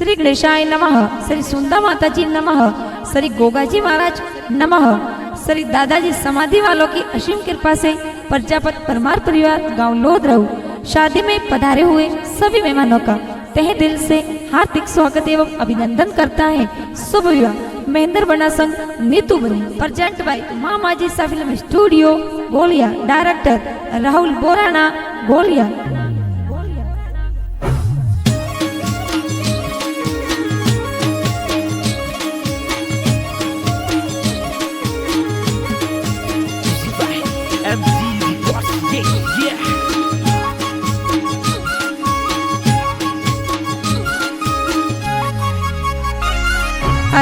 श्री गणेशाय नमः, श्री सुंदा माता जी नमः, श्री गोगाजी महाराज नमः। श्री दादाजी समाधि वालों की असीम कृपा से प्रजापत परमार परिवार गांव लोधरऊ शादी में पधारे हुए सभी मेहमानों का तहे दिल से हार्दिक स्वागत एवं अभिनंदन करता है। शुभ विवाह महेंद्र बना संघ नीतू बनी present by Mama ji film studio Goliya, director Rahul Borana Goliya.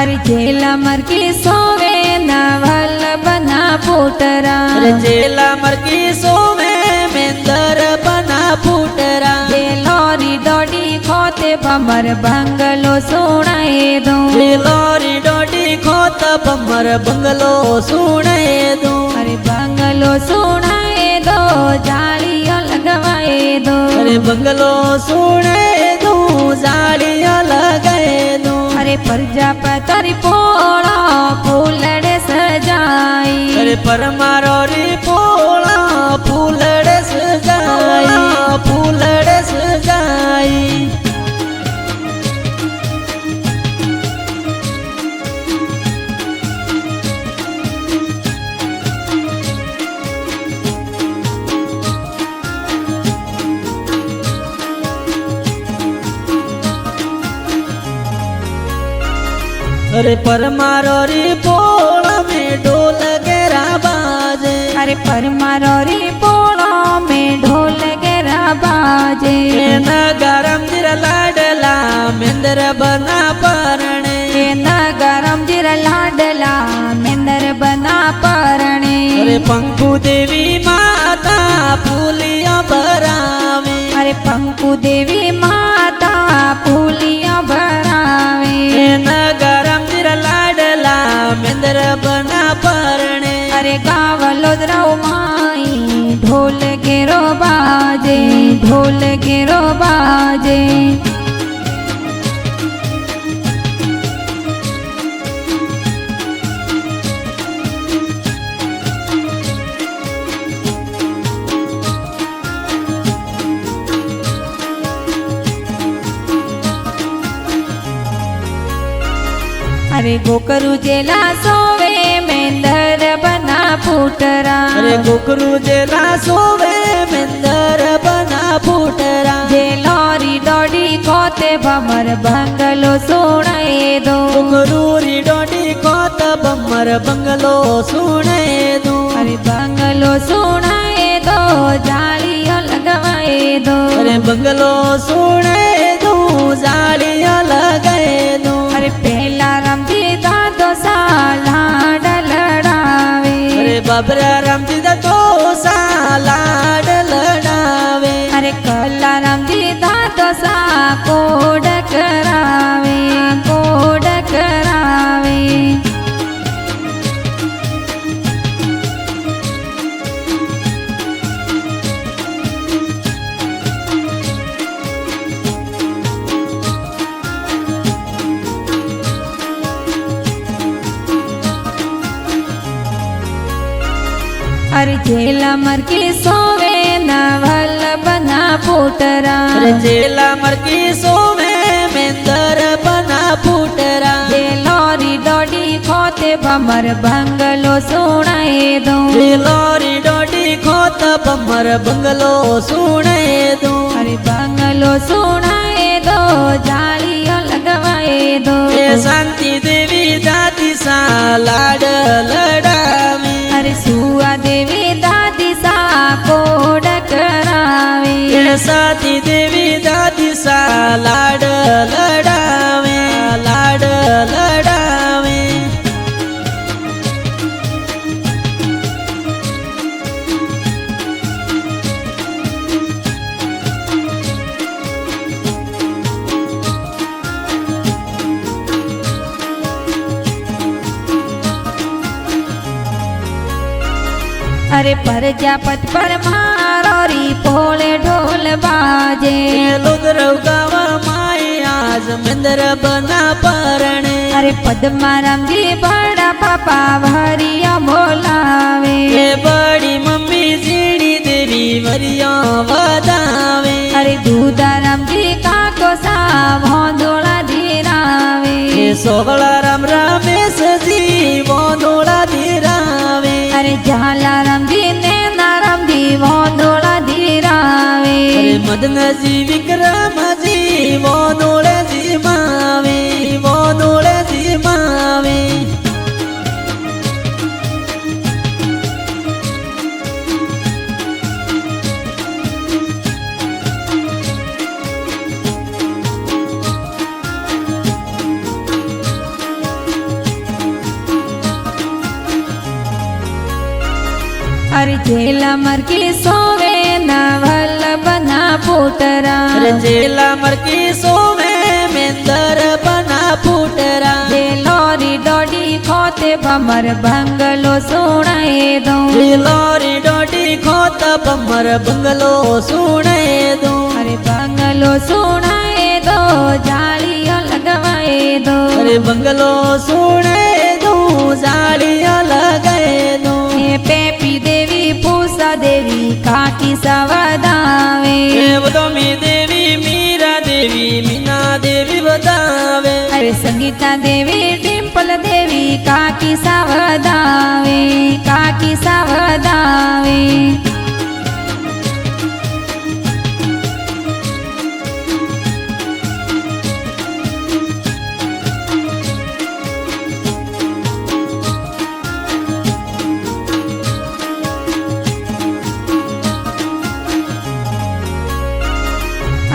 अरे जेला मर के सोवे नवल बना फूटरा, अरे जेला मर के सोवे मेंदर बना फूटरा। जेलोरी डोडी खोते बमर बंगलो सुनाए दो, जेलोरी डोडी खोत बमर बंगलो सुनाए दो। अरे बंगलो सुनाए दो जालियां लगवाए दो, अरे बंगलो सुनाए दो जालियां लगाए दो। अरे प्रजापति पोड़ा फूलड़े सजाई, अरे परमारो री पोड़ा फूलड़े सजाई, फूलड़े सजाई। अरे परमारो री पोड़ा में ढोल गेरा बाजे, अरे परमारो री पोड़ा में ढोल गेरा बाजे। नगरम जिरा लाडला मेंदर बना परणे, नगरम जिरा लाडला मेंदर बना परणे। अरे पंकु देवी माता फूलिया भरावे, अरे पंकु देवी माता फूलिया भरावे। नगरम जिरा लाडला मेंदर बना परणे। अरे गाँव लोधराओ माई ढोल गेरो बाजे, ढोल गेरो बाजे। अरे गोकरू जेला सोवे मेंदर बना फूटरा, अरे गोकरू जेला सोवे मेंदर बना फूटरा। जेलोरी डोडी खोते बमर बंगलो सुनाए दो, गोकरू री डोडी खोत बमर बंगलो सुनाए दो। अरे बंगलो सुनाए दो जालियां लगवाए दो, अरे बंगलो सुनाए दो जालियां लगाए दो। अरे पहला राम जी दादो साला लड़ावे, अरे बाबरा राम जी दादो साला लड़ावे। अरे कला राम जी दादो सा कोड करावे, कोड करावे। अरे जेला मर के सोवे नवल बना फूटरा, अरे जेला मर के सोवे मेंदर बना फूटरा। जेलोरी डोडी खोते बमर बंगलो सुनाए दो, जेलोरी डोडी खोत बमर बंगलो सुनाए दो। अरे बंगलो सुनाए दो जालियां लगवाए दो। शांति देवी दादी सा लाड लड़ावे, अरे सुआ देवी दादी सा कोड करावे। साथी देवी दादी सा लाड लड़ावे, लाड लड़ावे। अरे प्रजापत परमारो री पोले ढोल बाजे, लोधरव गावा माया जमेंद्र बना परणे अरे पद्मा राम जी बड़ा पापा भरिया बोलावे ये बड़ी मम्मी जीणी देवी वरिया वदावे अरे दूधा राम जी काको सा भोंदोला धीरावे ये सोहला राम रामेश जी भोंदोला धीरावे अरे झाला राम जी नैना राम जी भोंदोला धीरावे अरे मदन जी विक्रम जी भोंदोले जी मावे भोंदोले जी मावे अरे जेला मर के सोवे नवल बना पुटरा अरे जेला मर की सोवे मेंदर बना फूटरा जेलोरी डोडी खोते बमर बंगलो सुनाए दो लोरी डोडी खोत बमर बंगलो सुने दो अरे बंगलो सुनाए दो जालियां लगवाए दो अरे बंगलो सुने दो जालियां लगाए दो ये पेपी देवी पूसा देवी काकी सवदावे देवदमी देवी मीरा देवी मीना देवी बतावे अरे संगीता देवी डिम्पल देवी काकी सवदावे काकी सवदावे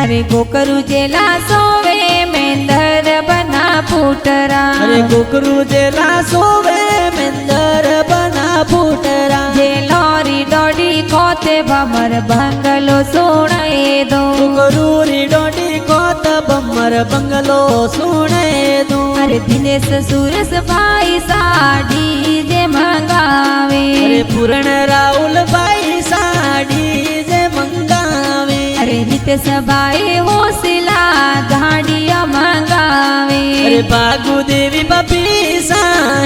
अरे गोकरू जेला सोवे मेंदर बना पुटरा अरे कुकरू जेला सोवे मेंदर बना फूटरा जेलोरी डोडी खोते बमर बंगलो सुनाए दो कुकरूरी डोडी खोत बमर बंगलो सुने दो अरे दिनेश सुरेश भाई साड़ी जे मंगावे अरे पूर्ण राहुल भाई साड़ी जे मंगावे अरे नितेश भाई होसिला गाड़िया मंगावे अरे बागु देवी बपीसा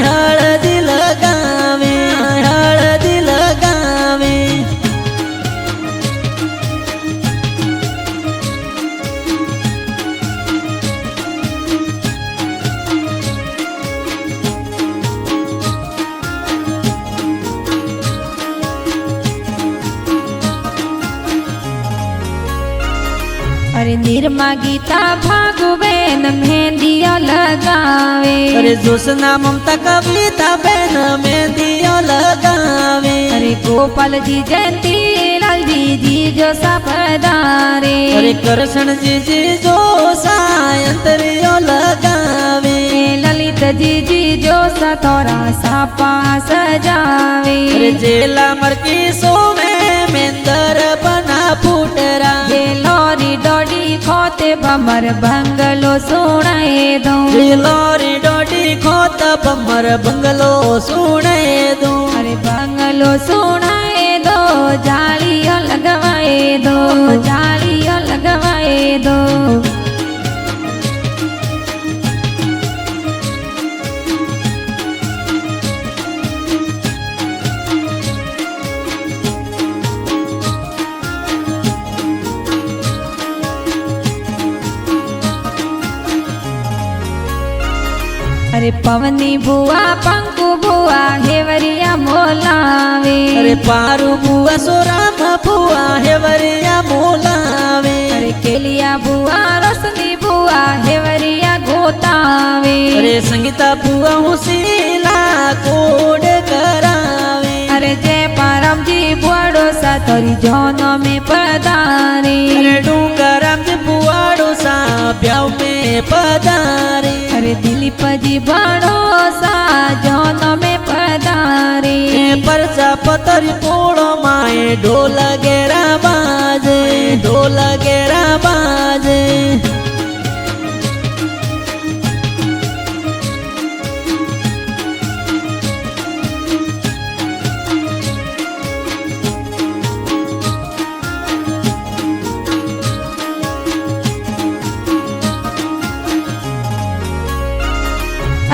हळदी लगावे हळदी लगावे अरे निर्मा गीता भागु बेन मेहंदिया लगावे अरे जोशना ममता कविता बेन मेहंदिया लगावे अरे गोपाल जी जयंती लाल जी जो सफदारे अरे कृष्ण जी जो सायंतरियो लगावे ललित जी जो सतोरा सापा सजावे अरे जेला मर की सोवे मेंदर बना फूटरा जेलोरी डोडी खोते बमर बंगलो सुनाए दो लोरी डोडी खोत बमर बंगलो सुने दो अरे बंगलो सुनाए दो जालियां लगवाए दो जालियां लगवाए दो अरे पवनी बुआ पंकु बुआ हेवरिया मोलावे अरे पारू बुआ सोराम बुआ हेवरिया मोलावे अरे केलिया बुआ रोशनी बुआ हेवरिया गोतावे अरे संगीता बुआ हुसीला कोड करावे अरे जय पारम जी बुआड़ो सा तोरी जोनो में पधारे अरे डूंगराम जी बुआड़ो सा ब्याव में पधारे अरे दिलीप जी बड़ो सा जोनो में पधारे परचा पतरी पोड़ो माए ढोल गेरा बाजे ढोल गेरा बाजे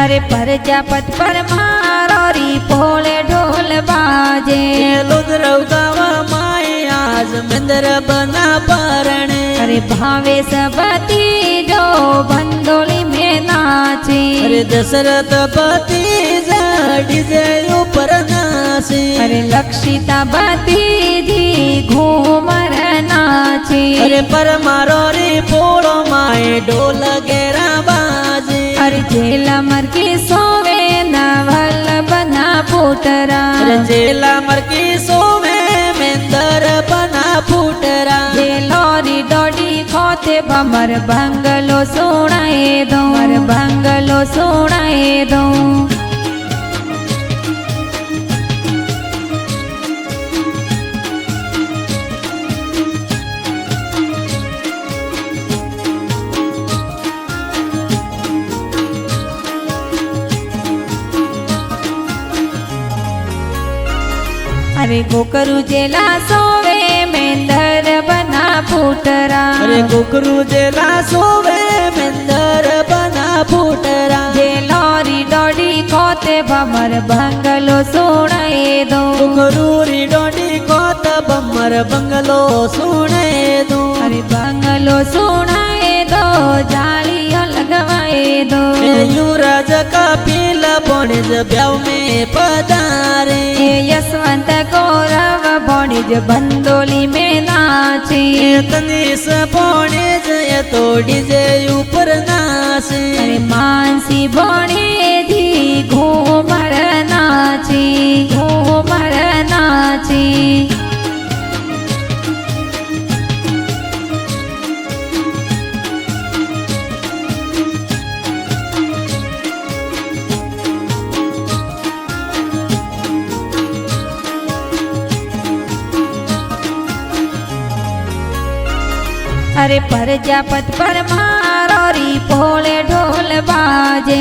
अरे प्रजापत परमारो री पोले ढोल बाजे લુદ્રવ ગાવા માય આજ મંદર બના પરણે अरे भावे सबती जो बंदोली में नाचे અરે દશરથ પતિ ડીજે ઉપર નાસે अरे लक्षिता भतीजी घूमर नाचे અરે પરમારો રે પોળો માય ઢોલ ઘેરા બાજે अरे जेला मर के सोवे नवल बना पुतरा અરે જેલા મરકી સોમે મેંદર બના ફૂટરા जेलोरी डोडी खोते बमर बंगलो सुनाए दो मर बंगलो सुनाए दो अरे गोकरु जेला सोवे मेंदर बना पुतरा અરે કુકરુ જેલા સોવે મેંદર બના ફૂટરા जेलोरी डोडी खोते बमर बंगलो सुनाए दो કુકરુ રી ડોડી કોત બમર બંગલો સુણે દો अरे बंगलो सुनाए दो जालियो लगवाए दो युवराज कपिल बणिज ब्याव में पधारे ये यशवंत गौरव बणिज बंदोली में नाचे तनीस बणिज ये तो डीजे ऊपर नाचे अरे मानसी बणे धी घूमर नाचे घूमर नाचे अरे प्रजापत परमारो री पोले ढोल बाजे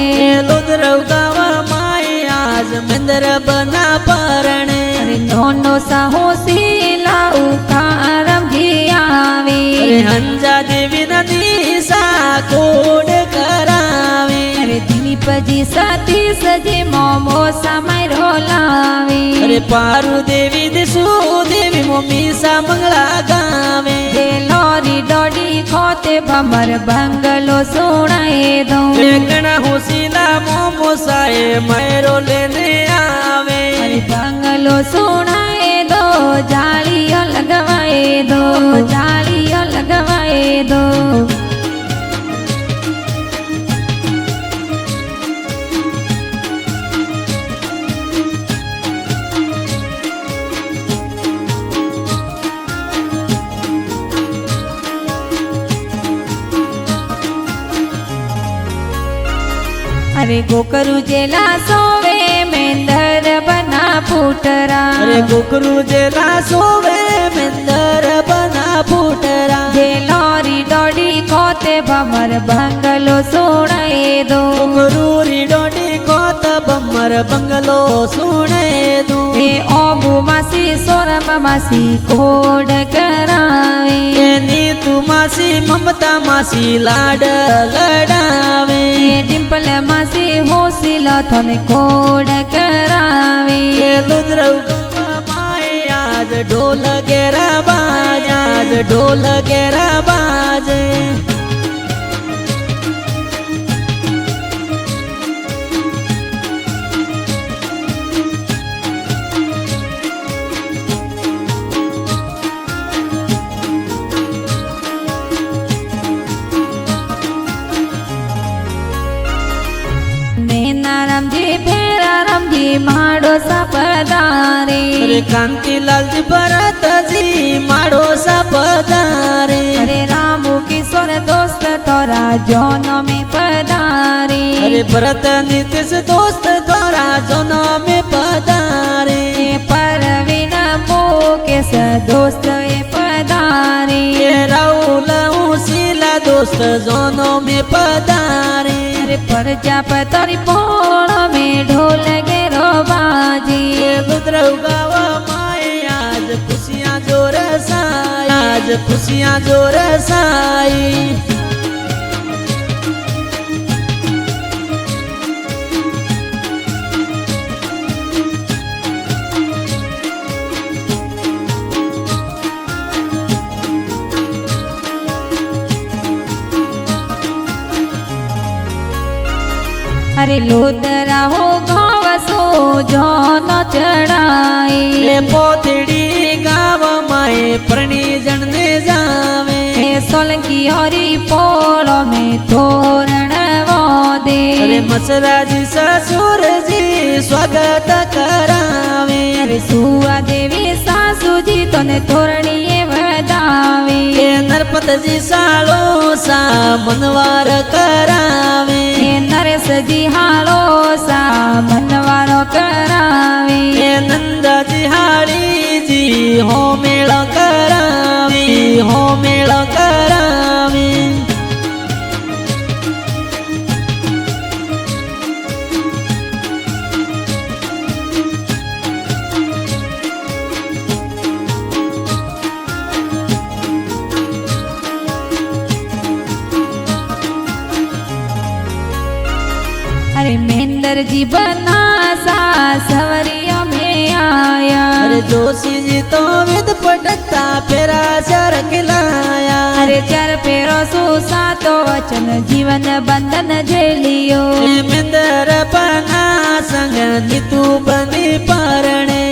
લુદ્રવ ગાવા માય આજ મંદર બના પરણે अरे नोनो साहोसी लाऊ कारम जी आवे અરે હંજા દેવી નદી સા કોડ કરાવે अरे दीप जी सतीश जी मोमो समय रोलावे અરે પારુ દેવી દિશુ દેવી મમ્મી સા મંગળા ગાવે जेलोरी डोडी खोते बमर बंगलो सुनाए दो એકણા હોસીલા મોમો સાએ મયરો લેને આવે अरे बंगलो सुनाए दो जालियो लगवाए दो जालियो लगवाए दो अरे गोकरु जेला सोवे मेंदर बना पुतरा અરે કુકરુ જેલા સોવે મેંદર બના ફૂટરા जेलोरी डोडी खोते बमर बंगलो सुनाए दो કુકરુ રી ડોડી કોત બમર બંગલો સુણે દો ए ओबू मासी सोरम मासी कोड करावे એની તું માસી મમતા માસી લાડ લડાવે ए डिम्पल मासी होसिलो थने कोड करावे લુદ્રવ ગાવા માય આજ ઢોલ ઘેરા બાજ આજ ઢોલ ઘેરા બાજે. रामजी फेरा रामजी माडो सापदारे अरे कांतीलालजी भरतजी माडो सापदारे अरे रामू किशोर दोस्त तोरा जोनो में पधारे अरे भरत नीतीश दोस्त तोरा जोनो में पधारे परवीन मुकेश दोस्त ये पधारे राहुल उसीला दोस्त जोनो में पधारे अरे प्रजापति पोण में ढोल गेरो बाजी રુદ્રવ ગાવા માય आज खुशियाँ जोर साई आज खुशियाँ जोर साई अरे लोदरा हो घावसो जोन चढ़ाई ए पोथड़ी गाव माए परणी जन ने जावे हे सोलंकी हरी पोलो में तोरण दे अरे मसराजी ससुर जी स्वागत करावे अरे सुआ देवी सासू जी तने तोरणीए वदावे ए नरपत जी सालो सा मनवार करावे हे नरेश जी हालो सा मनवारो करावे ए नंदा जी हाड़ी जी हो मेळो करावे हो मेळो करावे अरे मेंदर जी बनासा सवरिया में आया अरे जोशी जी तो विद पटकता फेरा चार खिलाया अरे चार पेरो सुसा तो वचन जीवन बंधन झेलियो मेंदर बना संग नीतू बनी परणे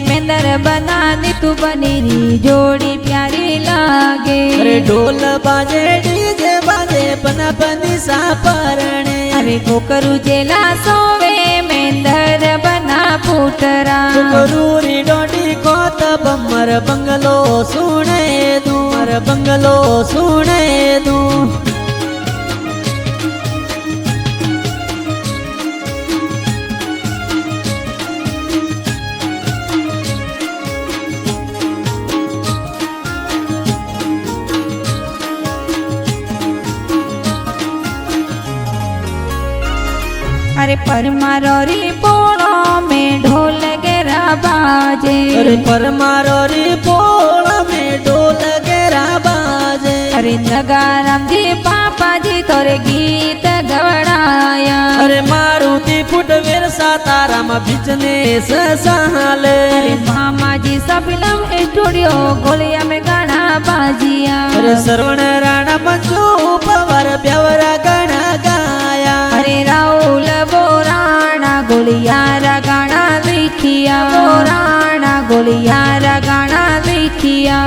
मेंदर बना नीतू बनी री जोड़ी प्यारी लागे अरे ढोल बाजे डीजे बाजे बना बनी सा परणे अरे कोकरू जेला सोवे मेंदर बना पुटरा रूरी डोडी कोत बमर बंगलो सुने दू मर बंगलो सुने दू अरे परमारो री पोलो में ढोल गेरा बाजे अरे परमारो री पोला में ढोल गेरा बाजे अरे नगाराम जी पापा जी तोरे गीत गवड़ाया अरे मारुति फुटवेर साताराम बिजनेस सहाले अरे मामा जी सबिलम स्टूडियो गोलिया में गाना बाजिया अरे सरवण राणा मंजू पवार ब्यावरा गाना गाया अरे राहुल बोराणा गोलियारा गाना लिखिया बोराणा गोलियारा गाना लिखिया।